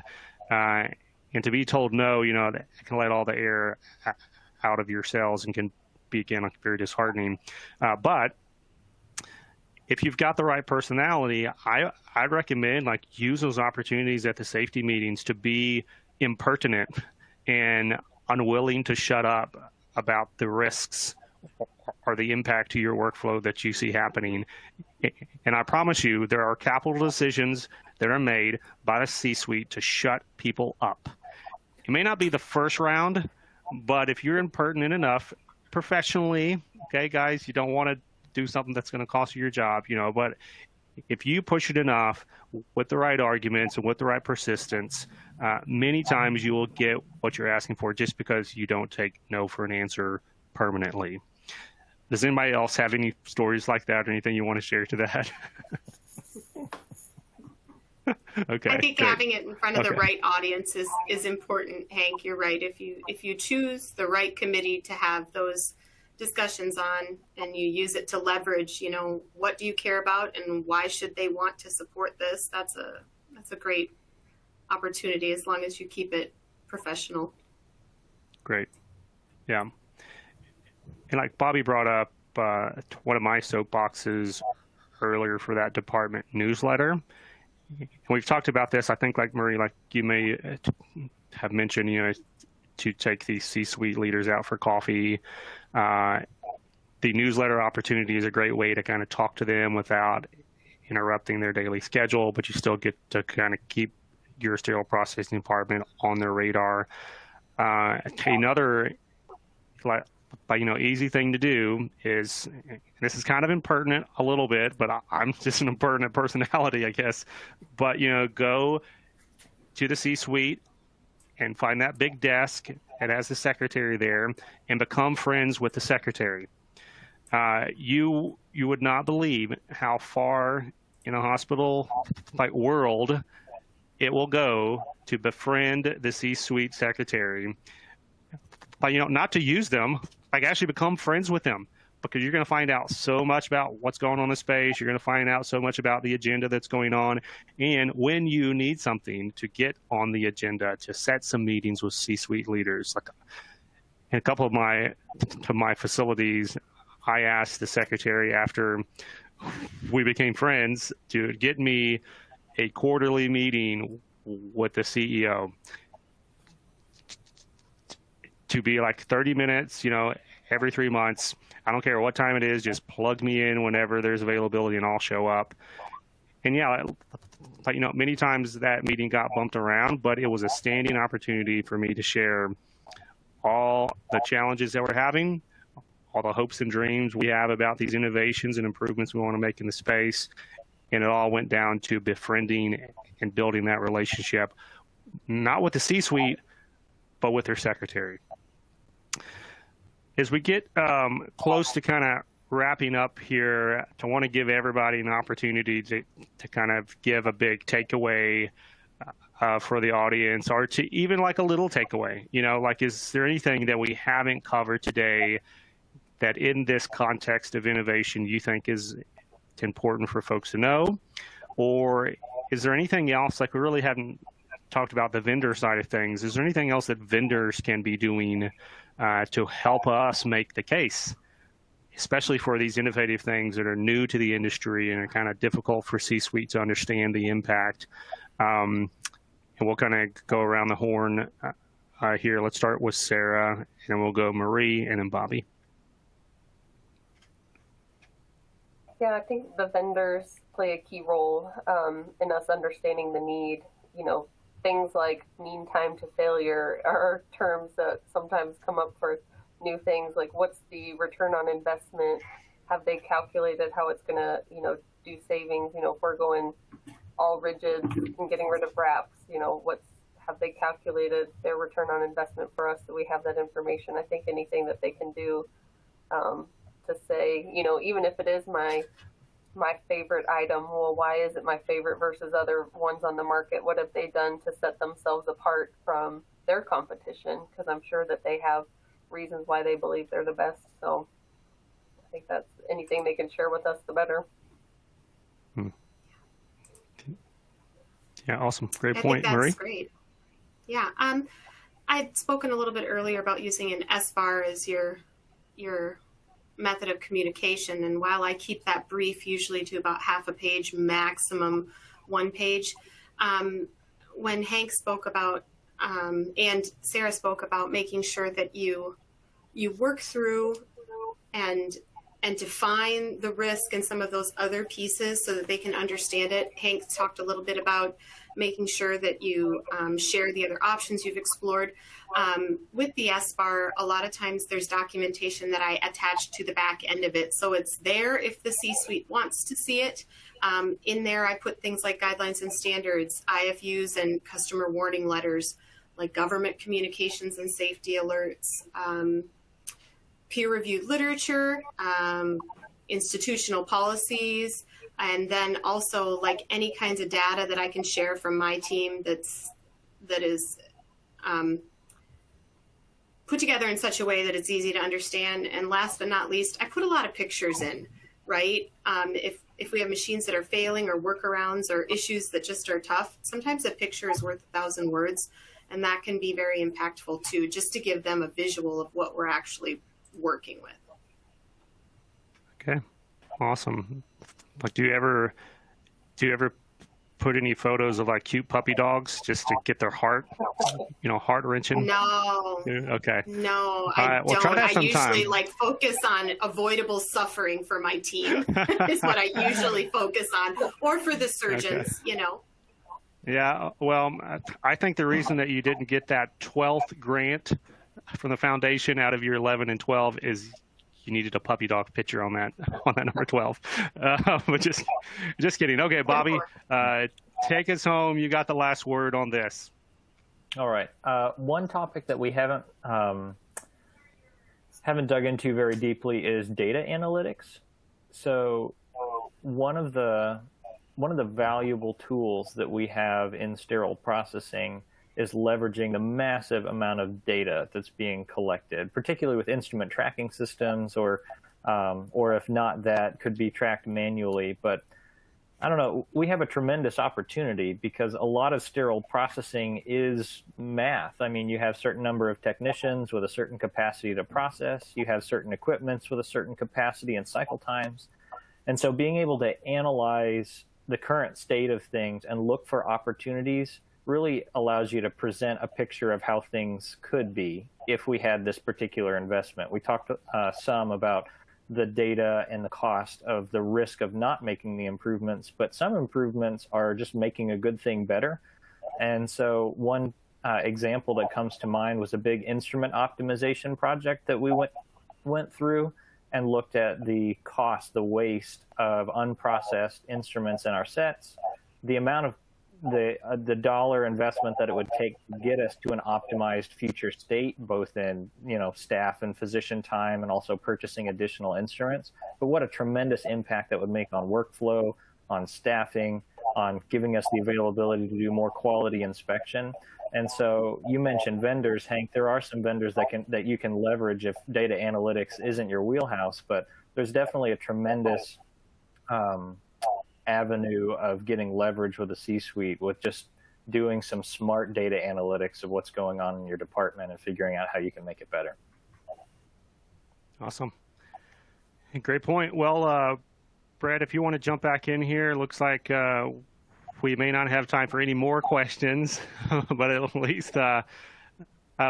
And to be told no, that can let all the air out of your cells and can be, again, very disheartening. But if you've got the right personality, I'd recommend use those opportunities at the safety meetings to be impertinent and unwilling to shut up about the risks or the impact to your workflow that you see happening. And I promise you, there are capital decisions that are made by the C-suite to shut people up. It may not be the first round, but if you're impertinent enough professionally, okay, guys, you don't want to do something that's going to cost you your job, but if you push it enough with the right arguments and with the right persistence, many times you will get what you're asking for just because you don't take no for an answer permanently. Does anybody else have any stories like that or anything you want to share to that? Okay. I think having it in front of the right audience is important, Hank. You're right. If you choose the right committee to have those discussions on, and you use it to leverage, what do you care about and why should they want to support this? That's a great opportunity, as long as you keep it professional. Great. Yeah. And like Bobby brought up, one of my soapboxes earlier for that department newsletter. And we've talked about this, I think, like Marie, like you may have mentioned, to take these C-suite leaders out for coffee. The newsletter opportunity is a great way to kind of talk to them without interrupting their daily schedule, but you still get to kind of keep your sterile processing department on their radar. Another, easy thing to do is, this is kind of impertinent a little bit, but I'm just an impertinent personality, I guess. But, go to the C-suite and find that big desk that has the secretary there and become friends with the secretary. You would not believe how far in a hospital world it will go to befriend the C-suite secretary. Not to use them, actually become friends with them, because you're going to find out so much about what's going on in the space. You're going to find out so much about the agenda that's going on. And when you need something to get on the agenda, to set some meetings with C-suite leaders, like in a couple of my facilities, I asked the secretary after we became friends to get me a quarterly meeting with the CEO, to be 30 minutes, every 3 months. I don't care what time it is, just plug me in whenever there's availability and I'll show up. And yeah, many times that meeting got bumped around, but it was a standing opportunity for me to share all the challenges that we're having, all the hopes and dreams we have about these innovations and improvements we want to make in the space. And it all went down to befriending and building that relationship, not with the C-suite, but with their secretary. As we get close to kind of wrapping up here, I want to give everybody an opportunity to kind of give a big takeaway for the audience, or to even a little takeaway. Is there anything that we haven't covered today that in this context of innovation you think is important for folks to know? Or is there anything else, we really haven't talked about the vendor side of things, is there anything else that vendors can be doing to help us make the case, especially for these innovative things that are new to the industry and are kind of difficult for C-suite to understand the impact? And we'll kind of go around the horn here. Let's start with Sarah, and then we'll go Marie, and then Bobby. Yeah, I think the vendors play a key role in us understanding the need. Things like mean time to failure are terms that sometimes come up for new things, like what's the return on investment? Have they calculated how it's going to, do savings? If we're going all rigids and getting rid of wraps, have they calculated their return on investment for us, so we have that information? I think anything that they can do to say, even if it is my favorite item, well, why is it my favorite versus other ones on the market? What have they done to set themselves apart from their competition? Because I'm sure that they have reasons why they believe they're the best. So I think that's anything they can share with us, the better. Yeah, awesome. Great point, Marie. That's great. Yeah. I'd spoken a little bit earlier about using an SBAR as your method of communication. And while I keep that brief usually to about half a page, maximum 1 page, when Hank spoke about and Sarah spoke about making sure that you work through and and define the risk and some of those other pieces so that they can understand it. Hank talked a little bit about making sure that you share the other options you've explored. With the SBAR, a lot of times there's documentation that I attach to the back end of it. So it's there if the C-suite wants to see it. In there, I put things like guidelines and standards, IFUs and customer warning letters, like government communications and safety alerts, peer-reviewed literature, institutional policies, and then also like any kinds of data that I can share from my team that is put together in such a way that it's easy to understand. And last but not least, I put a lot of pictures in, right? If we have machines that are failing or workarounds or issues that just are tough, sometimes a picture is worth 1,000 words, and that can be very impactful too, just to give them a visual of what we're actually working with. Okay, awesome. Like, do you ever put any photos of like cute puppy dogs just to get their heart wrenching? No. Okay. No, All right, well, try that I usually sometime. like focus on avoidable suffering for my team is what I usually focus on, or for the surgeons, Okay. you know. Yeah, well, I think the reason that you didn't get that 12th grant from the foundation out of your 11 and 12 is you needed a puppy dog picture on that number 12. But just kidding. Okay, Bobby, take us home. You got the last word on this. All right. One topic that we haven't dug into very deeply is data analytics. So one of the valuable tools that we have in sterile processing is leveraging the massive amount of data that's being collected, particularly with instrument tracking systems, or if not that, could be tracked manually. But I don't know, we have a tremendous opportunity because a lot of sterile processing is math. I mean, you have a certain number of technicians with a certain capacity to process. You have certain equipments with a certain capacity and cycle times. And so being able to analyze the current state of things and look for opportunities really allows you to present a picture of how things could be if we had this particular investment. We talked some about the data and the cost of the risk of not making the improvements, but some improvements are just making a good thing better. And so one example that comes to mind was a big instrument optimization project that we went through and looked at the cost, the waste of unprocessed instruments in our sets, the amount of the dollar investment that it would take to get us to an optimized future state, both in staff and physician time, and also purchasing additional instruments. But what a tremendous impact that would make on workflow, on staffing, on giving us the availability to do more quality inspection. And so you mentioned vendors, Hank. There are some vendors that you can leverage if data analytics isn't your wheelhouse, but there's definitely a tremendous avenue of getting leverage with the C-suite with just doing some smart data analytics of what's going on in your department and figuring out how you can make it better. Awesome. Great point. Well, Brett, if you want to jump back in here, looks like we may not have time for any more questions, but at least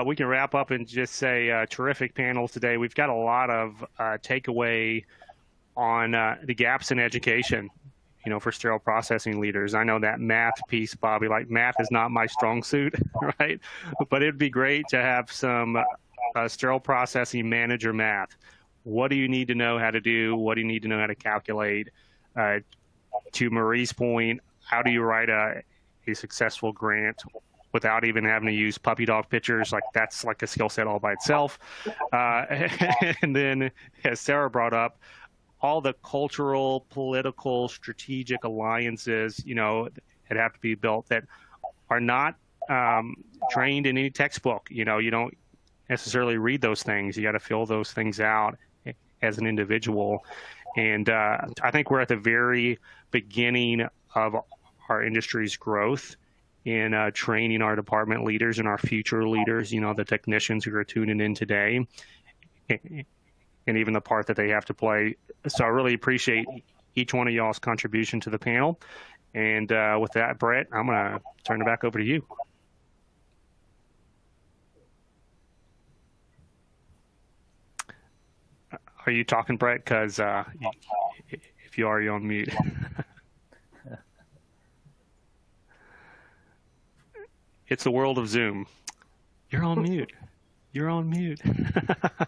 we can wrap up and just say terrific panel today. We've got a lot of takeaway on the gaps in education, for sterile processing leaders. I know that math piece, Bobby, like math is not my strong suit, right? But it'd be great to have some sterile processing manager math. What do you need to know how to do? What do you need to know how to calculate? To Marie's point, how do you write a successful grant without even having to use puppy dog pictures? Like, that's like a skill set all by itself. And then, as Sarah brought up, all the cultural, political, strategic alliances, that have to be built that are not trained in any textbook. You don't necessarily read those things. You got to fill those things out as an individual. And I think we're at the very beginning of our industry's growth in training our department leaders and our future leaders, the technicians who are tuning in today, and even the part that they have to play. So I really appreciate each one of y'all's contribution to the panel. And with that, Brett, I'm going to turn it back over to you. Are you talking, Brett? Because if you are, you're on mute. It's the world of Zoom. You're on mute. You're on mute. All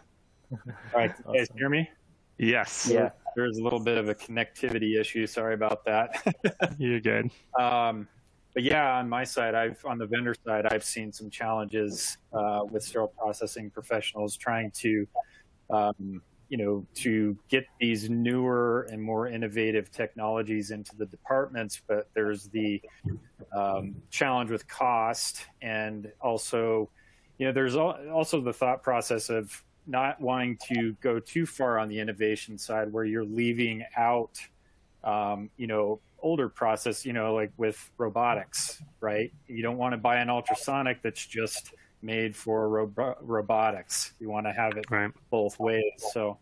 right, you guys hear me? Yes. Yeah. There's a little bit of a connectivity issue. Sorry about that. You're good. But yeah, on my side, on the vendor side, I've seen some challenges with sterile processing professionals trying to, to get these newer and more innovative technologies into the departments. But there's the challenge with cost, and also, there's also the thought process of not wanting to go too far on the innovation side, where you're leaving out, older process, like with robotics, right? You don't want to buy an ultrasonic that's just made for robotics. You want to have it both ways. So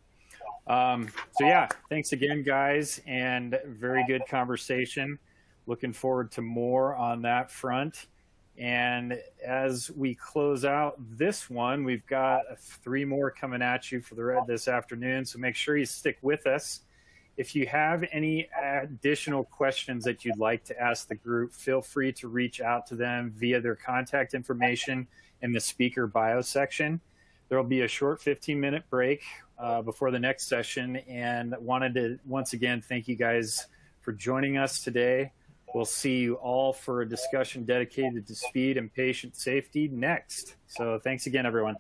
yeah, thanks again, guys, and very good conversation. Looking forward to more on that front. And as we close out this one, we've got 3 more coming at you for this afternoon. So make sure you stick with us. If you have any additional questions that you'd like to ask the group, feel free to reach out to them via their contact information in the speaker bio section. There will be a short 15-minute break before the next session, and wanted to once again thank you guys for joining us today. We'll see you all for a discussion dedicated to speed and patient safety next. So thanks again, everyone.